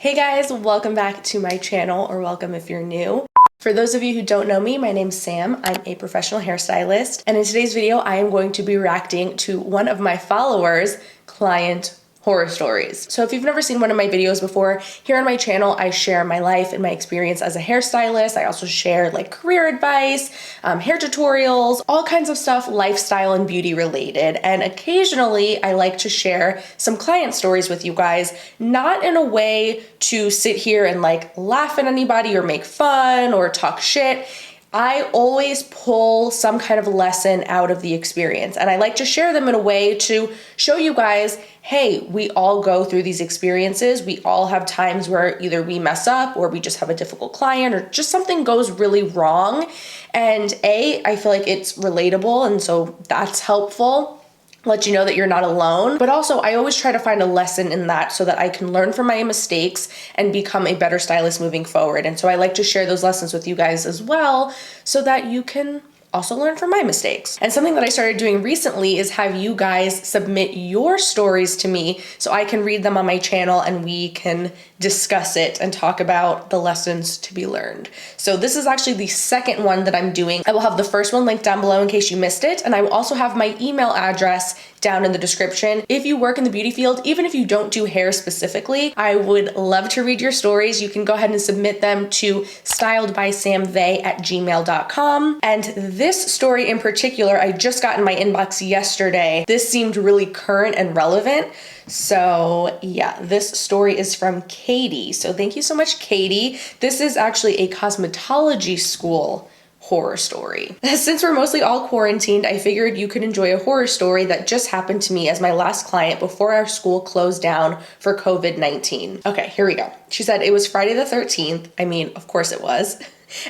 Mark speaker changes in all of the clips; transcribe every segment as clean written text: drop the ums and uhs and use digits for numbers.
Speaker 1: Hey guys, welcome back to my channel, or welcome if you're new. For those of you who don't know me, my name's Sam. I'm a professional hairstylist, and in today's video, I am going to be reacting to one of my followers' client horror stories. So if you've never seen one of my videos before, here on my channel, I share my life and my experience as a hairstylist. I also share like career advice, hair tutorials, all kinds of stuff, lifestyle and beauty related. And occasionally I like to share some client stories with you guys, not in a way to sit here and like laugh at anybody or make fun or talk shit. I always pull some kind of lesson out of the experience, and I like to share them in a way to show you guys, hey, we all go through these experiences. We all have times where either we mess up or we just have a difficult client or just something goes really wrong. And I feel like it's relatable, and so that's helpful. Let you know that you're not alone. But also, I always try to find a lesson in that so that I can learn from my mistakes and become a better stylist moving forward. And so I like to share those lessons with you guys as well so that you can also learn from my mistakes. And something that I started doing recently is have you guys submit your stories to me so I can read them on my channel and we can discuss it and talk about the lessons to be learned. So this is actually the second one that I'm doing. I will have the first one linked down below in case you missed it, and I will also have my email address down in the description. If you work in the beauty field, even if you don't do hair specifically, I would love to read your stories. You can go ahead and submit them to styledbysamthay@gmail.com. And this story in particular, I just got in my inbox yesterday. This seemed really current and relevant. So yeah, this story is from Katie. So thank you so much, Katie. This is actually a cosmetology school horror story. Since we're mostly all quarantined, I figured you could enjoy a horror story that just happened to me as my last client before our school closed down for COVID-19. Okay, here we go. She said it was Friday the 13th. I mean, of course it was.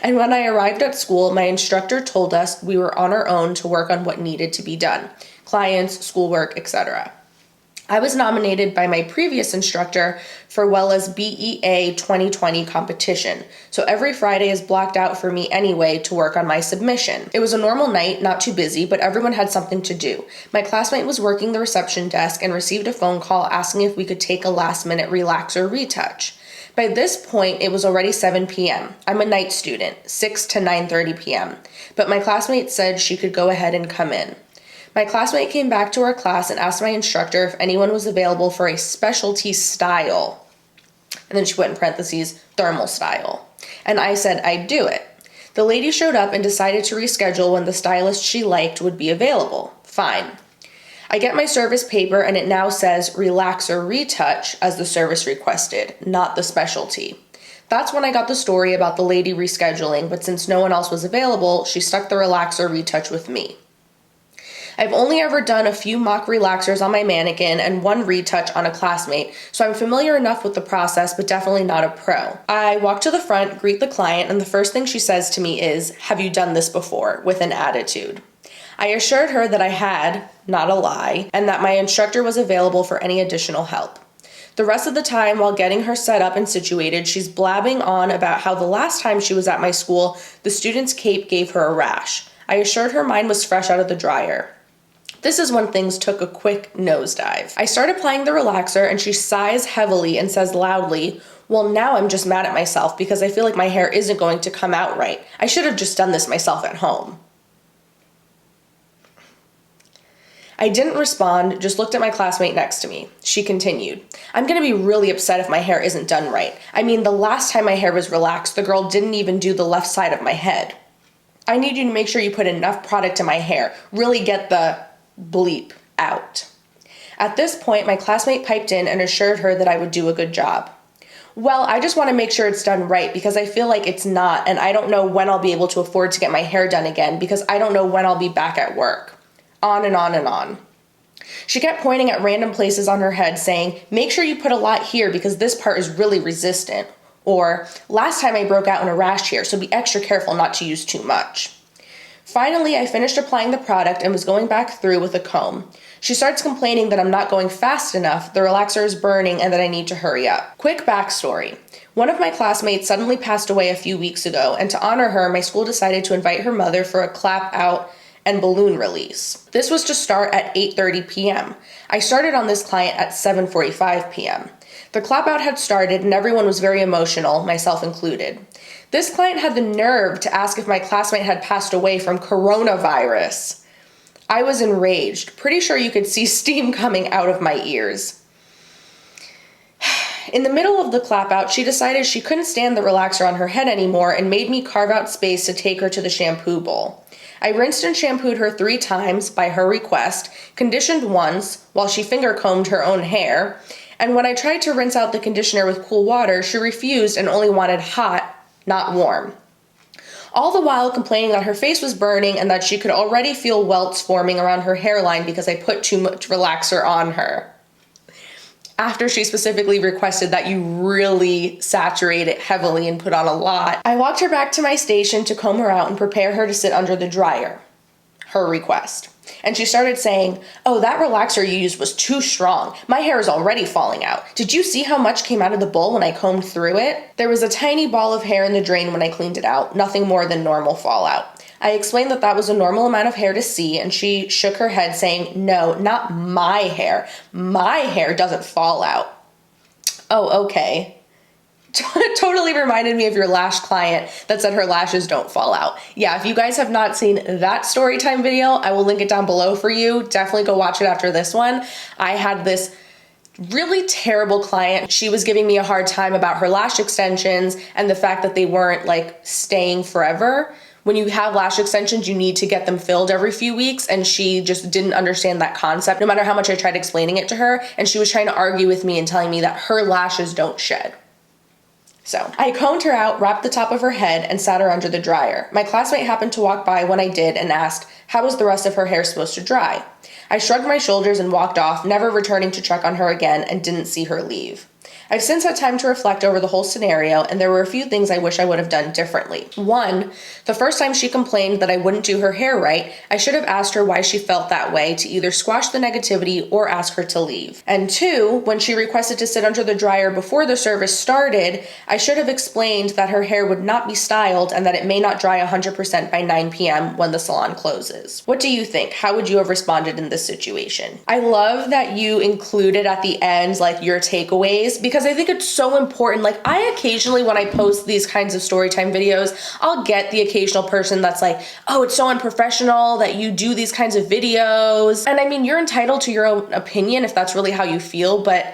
Speaker 1: And when I arrived at school, my instructor told us we were on our own to work on what needed to be done. Clients, schoolwork, etc. I was nominated by my previous instructor for Wella's BEA 2020 competition, so every Friday is blocked out for me anyway to work on my submission. It was a normal night, not too busy, but everyone had something to do. My classmate was working the reception desk and received a phone call asking if we could take a last-minute relaxer retouch. By this point, it was already 7 p.m. I'm a night student, 6 to 9:30 p.m., but my classmate said she could go ahead and come in. My classmate came back to our class and asked my instructor if anyone was available for a specialty style. And then she put in parentheses, thermal style. And I said I'd do it. The lady showed up and decided to reschedule when the stylist she liked would be available. Fine. I get my service paper and it now says relaxer retouch as the service requested, not the specialty. That's when I got the story about the lady rescheduling, but since no one else was available, she stuck the relaxer retouch with me. I've only ever done a few mock relaxers on my mannequin and one retouch on a classmate, so I'm familiar enough with the process, but definitely not a pro. I walk to the front, greet the client, and the first thing she says to me is, "Have you done this before?" with an attitude. I assured her that I had, not a lie, and that my instructor was available for any additional help. The rest of the time, while getting her set up and situated, she's blabbing on about how the last time she was at my school, the student's cape gave her a rash. I assured her mine was fresh out of the dryer. This is when things took a quick nosedive. I start applying the relaxer and she sighs heavily and says loudly, "Well, now I'm just mad at myself because I feel like my hair isn't going to come out right. I should have just done this myself at home." I didn't respond, just looked at my classmate next to me. She continued, "I'm gonna be really upset if my hair isn't done right. I mean, the last time my hair was relaxed, the girl didn't even do the left side of my head. I need you to make sure you put enough product in my hair. Really get the bleep out." At this point, my classmate piped in and assured her that I would do a good job. "Well, I just want to make sure it's done right because I feel like it's not, and I don't know when I'll be able to afford to get my hair done again because I don't know when I'll be back at work." On and on and on. She kept pointing at random places on her head saying, "Make sure you put a lot here because this part is really resistant." Or, "Last time I broke out in a rash here, so be extra careful not to use too much." Finally, I finished applying the product and was going back through with a comb. She starts complaining that I'm not going fast enough, the relaxer is burning, and that I need to hurry up. Quick backstory. One of my classmates suddenly passed away a few weeks ago, and to honor her, my school decided to invite her mother for a clap out and balloon release. This was to start at 8:30 p.m. I started on this client at 7:45 p.m. The clap out had started and everyone was very emotional, myself included. This client had the nerve to ask if my classmate had passed away from coronavirus. I was enraged, pretty sure you could see steam coming out of my ears. In the middle of the clap out, she decided she couldn't stand the relaxer on her head anymore and made me carve out space to take her to the shampoo bowl. I rinsed and shampooed her 3 times by her request, conditioned once while she finger combed her own hair, and when I tried to rinse out the conditioner with cool water, she refused and only wanted hot, not warm. All the while complaining that her face was burning and that she could already feel welts forming around her hairline because I put too much relaxer on her. After she specifically requested that you really saturate it heavily and put on a lot, I walked her back to my station to comb her out and prepare her to sit under the dryer. Her request. And she started saying, "Oh, that relaxer you used was too strong. My hair is already falling out. Did you see how much came out of the bowl when I combed through it?" There was a tiny ball of hair in the drain when I cleaned it out, nothing more than normal fallout. I explained that that was a normal amount of hair to see, and she shook her head saying, "No, not my hair. My hair doesn't fall out." Oh, okay. Totally reminded me of your lash client that said her lashes don't fall out. Yeah, if you guys have not seen that story time video, I will link it down below for you. Definitely go watch it after this one. I had this really terrible client. She was giving me a hard time about her lash extensions and the fact that they weren't like staying forever. When you have lash extensions, you need to get them filled every few weeks, and she just didn't understand that concept no matter how much I tried explaining it to her, and she was trying to argue with me and telling me that her lashes don't shed. So I combed her out, wrapped the top of her head, and sat her under the dryer. My classmate happened to walk by when I did and asked, "How was the rest of her hair supposed to dry?" I shrugged my shoulders and walked off, never returning to check on her again, and didn't see her leave. I've since had time to reflect over the whole scenario, and there were a few things I wish I would have done differently. 1, the first time she complained that I wouldn't do her hair right, I should have asked her why she felt that way to either squash the negativity or ask her to leave. And 2, when she requested to sit under the dryer before the service started, I should have explained that her hair would not be styled and that it may not dry 100% by 9 p.m. when the salon closes. What do you think? How would you have responded in this situation? I love that you included at the end like your takeaways, because I think it's so important. Like, I occasionally, when I post these kinds of storytime videos, I'll get the occasional person that's like, "Oh, it's so unprofessional that you do these kinds of videos." And I mean, you're entitled to your own opinion if that's really how you feel, but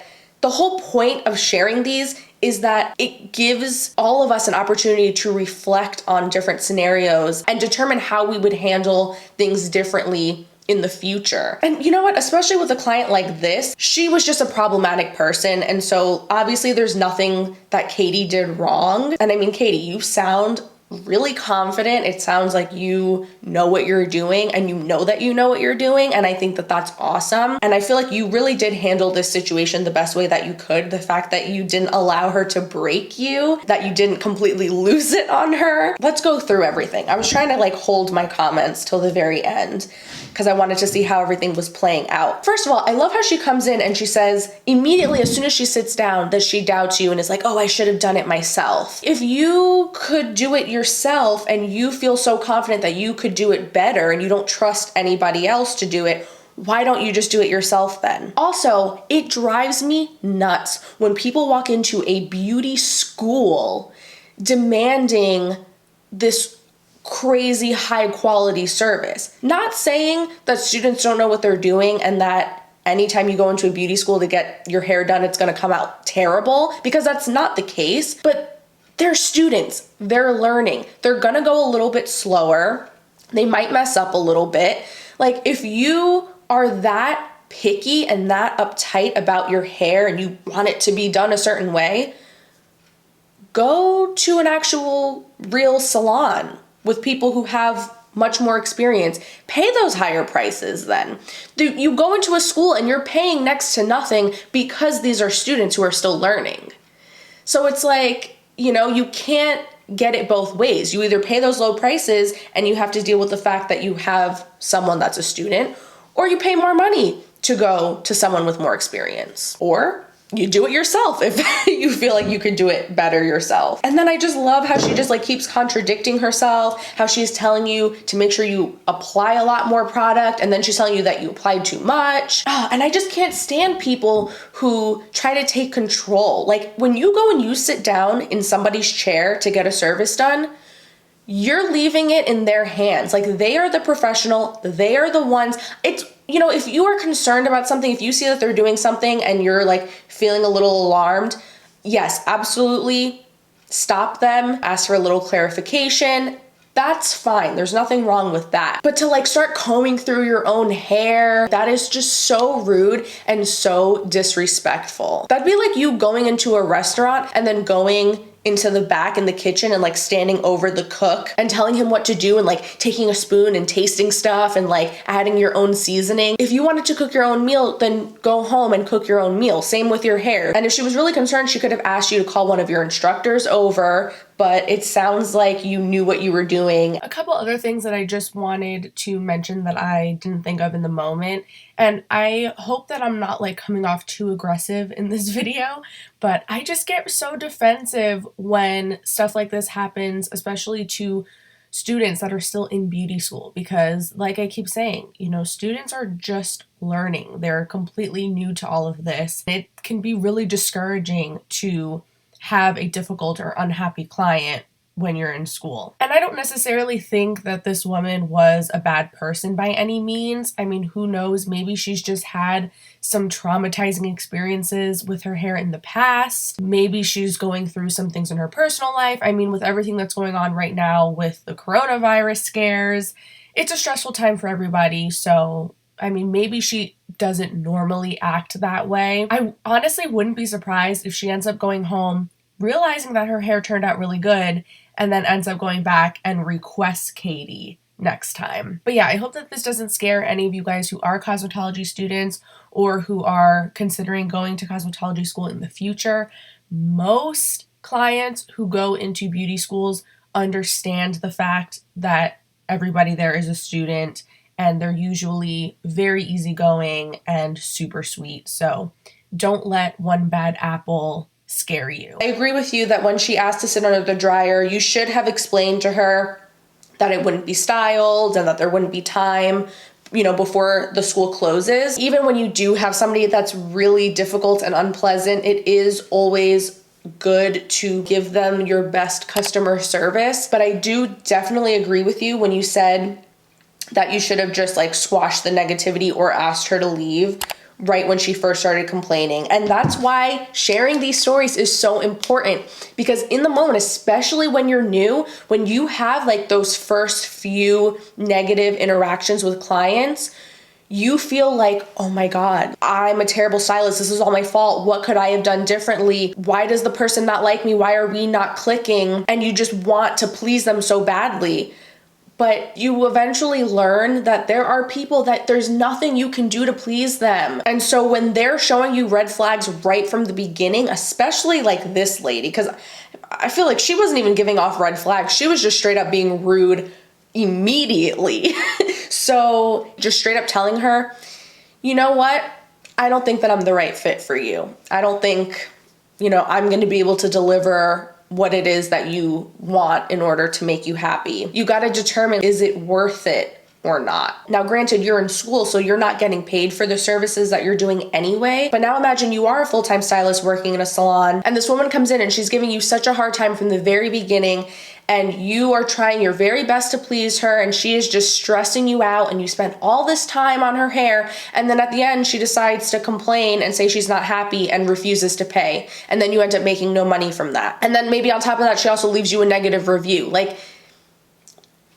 Speaker 1: the whole point of sharing these is that it gives all of us an opportunity to reflect on different scenarios and determine how we would handle things differently in the future. And you know what, especially with a client like this, she was just a problematic person. And so obviously there's nothing that Katie did wrong. And I mean, Katie, you sound really confident. It sounds like you know what you're doing, and you know that you know what you're doing. And I think that that's awesome. And I feel like you really did handle this situation the best way that you could. The fact that you didn't allow her to break you, that you didn't completely lose it on her. Let's go through everything. I was trying to like hold my comments till the very end because I wanted to see how everything was playing out. First of all, I love how she comes in and she says immediately as soon as she sits down that she doubts you and is like, "Oh, I should have done it myself." If you could do it yourself and you feel so confident that you could do it better and you don't trust anybody else to do it, why don't you just do it yourself then? Also, it drives me nuts when people walk into a beauty school demanding this crazy high quality service. Not saying that students don't know what they're doing and that anytime you go into a beauty school to get your hair done, it's gonna come out terrible, because that's not the case, but they're students, they're learning. They're gonna go a little bit slower. They might mess up a little bit. Like, if you are that picky and that uptight about your hair and you want it to be done a certain way, go to an actual real salon with people who have much more experience. Pay those higher prices then. You go into a school and you're paying next to nothing because these are students who are still learning. So it's like, you know, you can't get it both ways. You either pay those low prices and you have to deal with the fact that you have someone that's a student, or you pay more money to go to someone with more experience. Or you do it yourself if you feel like you could do it better yourself. And then I just love how she just like keeps contradicting herself, how she's telling you to make sure you apply a lot more product, and then she's telling you that you applied too much. And I just can't stand people who try to take control. Like when you go and you sit down in somebody's chair to get a service done, you're leaving it in their hands. Like they are the professional, they are the ones. It's, you know, if you are concerned about something, if you see that they're doing something and you're like feeling a little alarmed, yes, absolutely stop them, ask for a little clarification. That's fine. There's nothing wrong with that. But to like start combing through your own hair, that is just so rude and so disrespectful. That'd be like you going into a restaurant and then going into the back in the kitchen and like standing over the cook and telling him what to do and like taking a spoon and tasting stuff and like adding your own seasoning. If you wanted to cook your own meal, then go home and cook your own meal. Same with your hair. And if she was really concerned, she could have asked you to call one of your instructors over, but it sounds like you knew what you were doing. A couple other things that I just wanted to mention that I didn't think of in the moment, and I hope that I'm not like coming off too aggressive in this video, but I just get so defensive when stuff like this happens, especially to students that are still in beauty school, because like I keep saying, you know, students are just learning. They're completely new to all of this. It can be really discouraging to have a difficult or unhappy client when you're in school. And I don't necessarily think that this woman was a bad person by any means. I mean, who knows? Maybe she's just had some traumatizing experiences with her hair in the past. Maybe she's going through some things in her personal life. I mean, with everything that's going on right now with the coronavirus scares, it's a stressful time for everybody. So, I mean, maybe she doesn't normally act that way. I honestly wouldn't be surprised if she ends up going home, realizing that her hair turned out really good, and then ends up going back and requests Katie next time. But yeah, I hope that this doesn't scare any of you guys who are cosmetology students or who are considering going to cosmetology school in the future. Most clients who go into beauty schools understand the fact that everybody there is a student, and they're usually very easygoing and super sweet. So don't let one bad apple scare you. I agree with you that when she asked to sit under the dryer, you should have explained to her that it wouldn't be styled and that there wouldn't be time, you know, before the school closes. Even when you do have somebody that's really difficult and unpleasant, it is always good to give them your best customer service. But I do definitely agree with you when you said that you should have just like squashed the negativity or asked her to leave right when she first started complaining. And that's why sharing these stories is so important, because in the moment, especially when you're new, when you have like those first few negative interactions with clients, you feel like, oh my God, I'm a terrible stylist. This is all my fault. What could I have done differently? Why does the person not like me? Why are we not clicking? And you just want to please them so badly. But you eventually learn that there are people that there's nothing you can do to please them. And so when they're showing you red flags right from the beginning, especially like this lady, because I feel like she wasn't even giving off red flags. She was just straight up being rude immediately. So just straight up telling her, you know what? I don't think that I'm the right fit for you. I don't think, you know, I'm going to be able to deliver what it is that you want in order to make you happy. You got to determine, is it worth it or not? Now, granted, you're in school, so you're not getting paid for the services that you're doing anyway. But now imagine you are a full-time stylist working in a salon, and this woman comes in and she's giving you such a hard time from the very beginning, and you are trying your very best to please her, and she is just stressing you out, and you spent all this time on her hair, and then at the end she decides to complain and say she's not happy and refuses to pay, and then you end up making no money from that. And then maybe on top of that, she also leaves you a negative review. Like,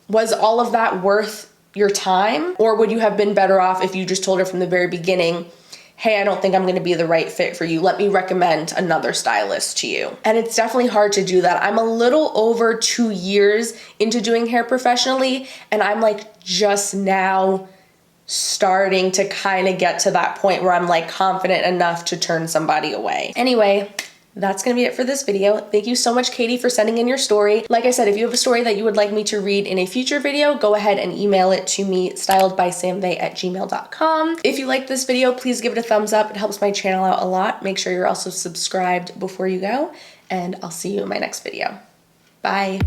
Speaker 1: was all of that worth your time? Or would you have been better off if you just told her from the very beginning, hey, I don't think I'm going to be the right fit for you. Let me recommend another stylist to you. And it's definitely hard to do that. I'm a little over 2 years into doing hair professionally, and I'm like just now starting to kind of get to that point where I'm like confident enough to turn somebody away. Anyway, that's gonna be it for this video. Thank you so much, Katie, for sending in your story. Like I said, if you have a story that you would like me to read in a future video, go ahead and email it to me, styledbysamvay@gmail.com. If you like this video, please give it a thumbs up. It helps my channel out a lot. Make sure you're also subscribed before you go, and I'll see you in my next video. Bye.